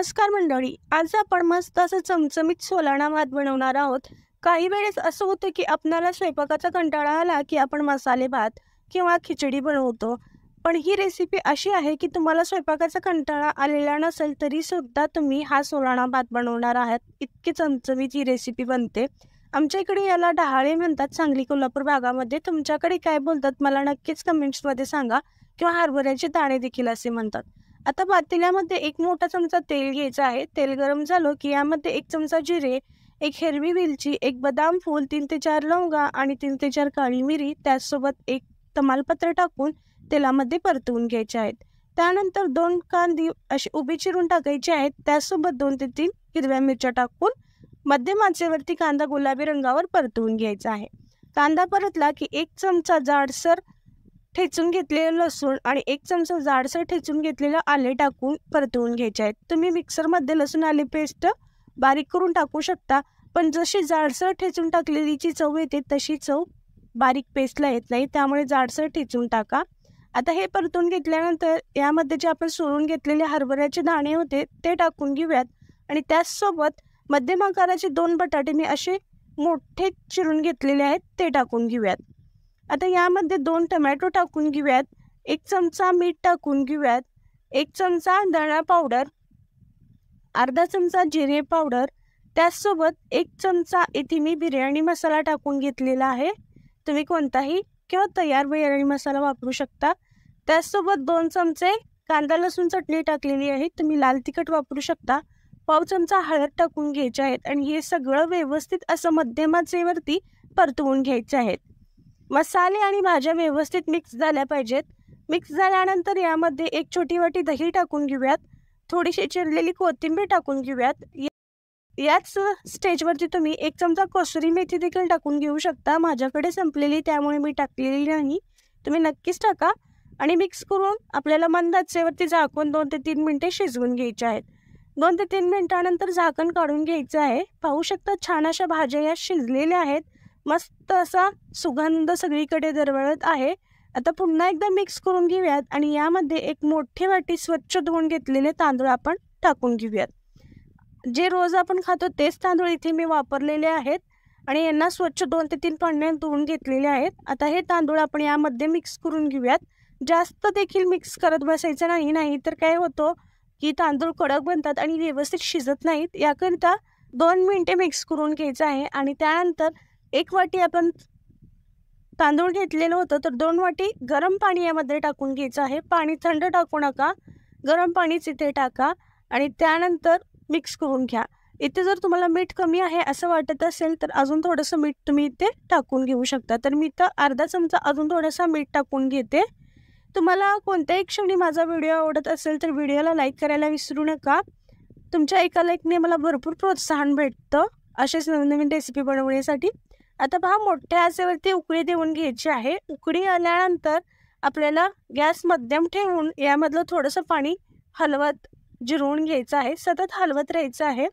नमस्कार मंडळी, आज आपण मस्त असं चमचमीत सोलाना भात बनवणार आहोत। काही वेळेस असं होतं की आपल्याला स्वयंपाकाचा कंटाळा आला की आपण मसाले भात किंवा खिचडी बनवतो। पण ही रेसिपी अशी आहे की तुम्हाला स्वयंपाकाचा कंटाळा आलेला नसेल तरी सुद्धा तुम्ही हा सोलाना भात बनवणार आहात। इतकी चमचमीत ही रेसिपी बनते। आमच्या इकडे याला डहाळे म्हणतात, सांगली कोल्हापूर भागामध्ये। तुमच्याकडे काय बोलतात मला नक्कीच कमेंट्समध्ये सांगा, किंवा हरभऱ्याचे दाणे देखील असे म्हणतात। आता पातेल्यामध्ये एक मोठा चमचा तेल घ्यायचा आहे। तेल गरम झालं की यामध्ये एक चमचा जिरे, एक हिरवी वेलची, एक बदाम फूल, 3 ते 4 लवंगा आणि 3 ते 4 काळी मिरी, त्याचसोबत एक तमालपत्र टाकून तेलामध्ये परतवून घ्यायचे आहेत। त्यानंतर 2 कांदे अशी उभी चिरून टाकायचे आहेत। त्यासोबत 2 ते 3 हिरव्या मिरच्या टाकून मध्यम आचेवरती कांदा गुलाबी रंगावर परतवून घ्यायचा आहे। कांदा परतला की 1 चमचा जाडसर ठेचून घेतलेलं लसूण आणि 1 चमचा जाडसर ठेचून घेतलेलं आले टाकून परतवून घ्यायचे आहेत। तुम्ही मिक्सरमध्ये लसूण आले पेस्ट बारीक करून टाकू शकता, पण जशी जाडसर ठेचून टाकलेली जी चव येते तशी चव बारीक पेस्टला येत नाही, त्यामुळे जाडसर ठेचून टाका। आता हे परतून घेतल्यानंतर यामध्ये जे आपण सोलून घेतलेले हरभऱ्याचे दाणे होते ते टाकून घेऊयात आणि त्याचसोबत मध्यम आकाराचे 2 बटाटे मी असे मोठे चिरून घेतलेले आहेत ते टाकून घेऊयात। आता यामध्ये 2 टोमॅटो टाकून घेऊयात, 1 चमचा मीठ टाकून घेऊयात, 1 चमचा धणा पावडर, अर्धा चमचा जिरे पावडर, त्याचसोबत 1 चमचा इथे मी बिर्याणी मसाला टाकून घेतलेला आहे। तुम्ही कोणताही किंवा तयार बिर्याणी मसाला वापरू शकता। त्याचसोबत 2 चमचे कांदा लसूण चटणी टाकलेली आहे, तुम्ही लाल तिखट वापरू शकता। पाव चमचा हळद टाकून घ्यायचे आहेत आणि हे सगळं व्यवस्थित असं मध्यम आचेवरती परतवून घ्यायचे आहेत। मसाले आणि भाज्या व्यवस्थित मिक्स झाल्या पाहिजेत। मिक्स झाल्यानंतर यामध्ये 1 छोटी वाटी दही टाकून घेऊयात, थोडीशी चिरलेली कोथिंबीर टाकून घेऊयात। याच स्टेजवरती तुम्ही 1 चमचा कसुरी मेथी देखील टाकून घेऊ शकता। माझ्याकडे संपलेली त्यामुळे मी टाकलेली नाही, तुम्ही नक्कीच टाका। आणि मिक्स करून आपल्याला मंद आचेवरती झाकून 2 ते 3 मिनिटे शिजवून घ्यायचे आहेत। 2 ते 3 मिनिटानंतर झाकण काढून घ्यायचं आहे। पाहू शकता छान अशा भाज्या या शिजलेल्या आहेत, मस्त असा सुगंध सगळीकडे दरवळत आहे। आता पुन्हा एकदा मिक्स करून घेऊयात आणि यामध्ये 1 मोठी वाटी स्वच्छ धुवून घेतलेले तांदूळ आपण टाकून घेऊयात। जे रोज आपण खातो तेच तांदूळ इथे मी वापरलेले आहेत आणि यांना स्वच्छ 2 ते 3 पाण्याने धुवून घेतलेले आहेत। आता हे तांदूळ आपण यामध्ये मिक्स करून घेऊयात। जास्त देखील मिक्स करत बसायचं नाही, तर काय होतं की तांदूळ कडक बनतात आणि व्यवस्थित शिजत नाहीत। याकरिता 2 मिनिटे मिक्स करून घ्यायचं आहे आणि त्यानंतर 1 वाटी आपण तांदूळ घेतलेलं होतं तर 2 वाटी गरम पाणी यामध्ये टाकून घ्यायचं आहे। पाणी थंड टाकू नका, गरम पाणीच इथे टाका आणि त्यानंतर मिक्स करून घ्या। इथे जर तुम्हाला मीठ कमी आहे असं वाटत असेल तर अजून थोडंसं मीठ तुम्ही इथे टाकून घेऊ शकता। तर मी तर अर्धा चमचा अजून थोडासा मीठ टाकून घेते। तुम्हाला कोणत्याही क्षणी माझा व्हिडिओ आवडत असेल तर व्हिडिओला लाईक करायला विसरू नका। तुमच्या एका लाईकने मला भरपूर प्रोत्साहन भेटतं असेच नवीन रेसिपी बनवण्यासाठी। आता पहा, मोठ्या आचेवरती उकळी देऊन घ्यायची आहे। उकळी आल्यानंतर आपल्याला गॅस मध्यम ठेवून यामधलं थोडंसं पाणी हलवत जिरवून घ्यायचं आहे, सतत हलवत राहायचं आहे।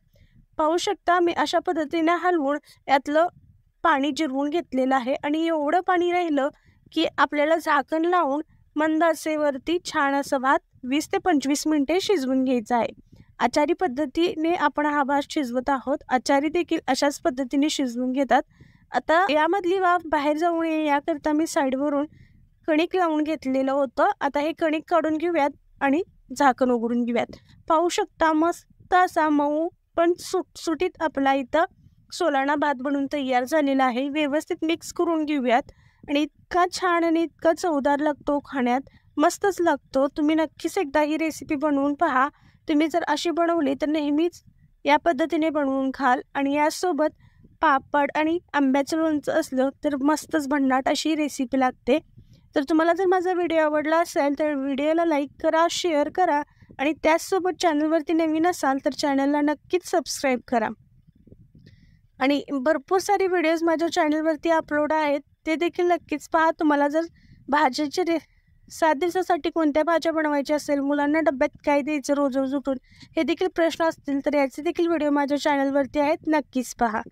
पाहू शकता मी अशा पद्धतीने हलवून यातलं पाणी जिरवून घेतलेलं आहे आणि एवढं पाणी राहिलं की आपल्याला झाकण लावून मंद आचेवरती छान असं भात 20 ते 25 मिनिटे शिजवून घ्यायचं आहे। आचारी पद्धतीने आपण हा भात शिजवत आहोत, आचारी देखील अशाच पद्धतीने शिजवून घेतात। आता यामधली वाफ बाहेर जाऊ नये याकरता मी साईडवरून कणिक लावून घेतलेलं होतं। आता हे कणिक काढून घेऊयात आणि झाकण उघडून घेऊयात। पाहू शकता मस्त असा मऊ पण सुटसुटीत आपला इथं सोलाना भात बनून तयार झालेला आहे। व्यवस्थित मिक्स करून घेऊयात आणि इतका छान आणि इतका चवदार लागतो, खाण्यात मस्तच लागतो। तुम्ही नक्कीच एकदा ही रेसिपी बनवून पहा। तुम्ही जर अशी बनवली तर नेहमीच या पद्धतीने बनवून खाल आणि यासोबत पापड आणि आंब्याचं लोणचं असलं तर मस्तच भन्नाट अशी रेसिपी लागते। तर तुम्हाला जर माझा व्हिडिओ आवडला असेल तर व्हिडिओला लाईक करा, शेअर करा आणि त्याचसोबत चॅनलवरती नवीन असाल तर चॅनलला नक्कीच सबस्क्राईब करा। आणि भरपूर सारे व्हिडिओज माझ्या चॅनलवरती अपलोड आहेत, ते देखील नक्कीच पहा। तुम्हाला जर भाज्याचे 7 दिवसासाठी कोणत्या भाज्या बनवायच्या असेल, मुलांना डब्यात काय द्यायचं रोज रोज उठून, हे देखील प्रश्न असतील तर याचे देखील व्हिडिओ माझ्या चॅनलवरती आहेत, नक्कीच पहा।